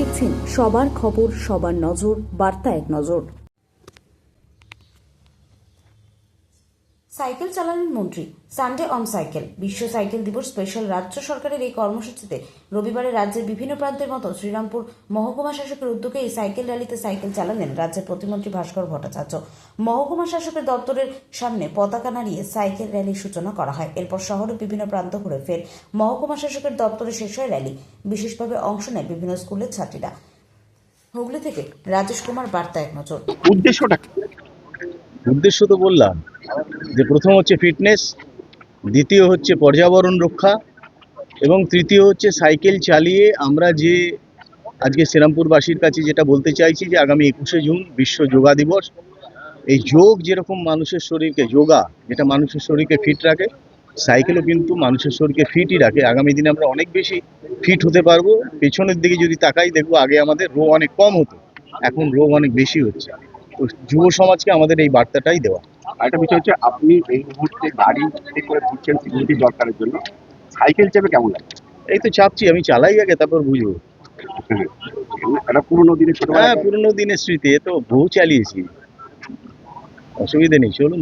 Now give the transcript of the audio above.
দেখছেন সবার খবর, সবার নজর, বার্তা এক নজর। সাইকেল চালালেন মন্ত্রী। সানডে অন সাইকেল, বিশ্ব সাইকেল দিবস স্পেশাল। রাজ্য সরকারের এই কর্মসূচিতে রবিবারে রাজ্যের বিভিন্ন প্রান্তের মতো শ্রীরামপুর মহকুমা শাসকের উদ্যোগে এই সাইকেল র্যালিতে সাইকেল চালালেন রাজ্যের প্রতিমন্ত্রী ভাস্কর ভট্টাচার্য। মহকুমা শাসকের দপ্তরের সামনে পতাকা নাড়িয়ে সাইকেল র্যালির সূচনা করা হয়। এরপর শহরের বিভিন্ন প্রান্ত ঘুরে ফের মহকুমা শাসকের দপ্তরে শেষ হয় র্যালি। বিশেষভাবে অংশ নেয় বিভিন্ন স্কুলের ছাত্রীরা। হুগলি থেকে রাজেশ কুমার, বার্তা এক নজর। উদ্দেশ্য তো বললাম যে প্রথম হচ্ছে ফিটনেস, দ্বিতীয় হচ্ছে পর্যাবরণ রক্ষা এবং তৃতীয় হচ্ছে সাইকেল চালিয়ে আমরা যে আজকে শ্রীরামপুরবাসীর কাছে যেটা বলতে চাইছি যে আগামী 21শে জুন বিশ্ব যোগা দিবস। এই যোগ যেরকম মানুষের শরীরকে, যোগা যেটা মানুষের শরীরকে ফিট রাখে, সাইকেলও কিন্তু মানুষের শরীরকে ফিটই রাখে। আগামী দিনে আমরা অনেক বেশি ফিট হতে পারবো। পেছনের দিকে যদি তাকাই দেখবো আগে আমাদের রোগ অনেক কম হতো, এখন রোগ অনেক বেশি হচ্ছে। তো যুব সমাজকে আমাদের এই বার্তাটাই দেওয়া। আরেকটা বিষয় হচ্ছে, আপনি এই মুহূর্তে গাড়ি করে ঘুরছেন সিকিউরিটি দরকারের জন্য, সাইকেল চেপে কেমন লাগে? এই তো চাপছি, আমি চালাই আগে তারপর বুঝবো। একটা পুরোনো দিনের হ্যাঁ, পুরোনো দিনের স্মৃতি, এ তো বহু চালিয়েছি, অসুবিধা নেই, চলুন।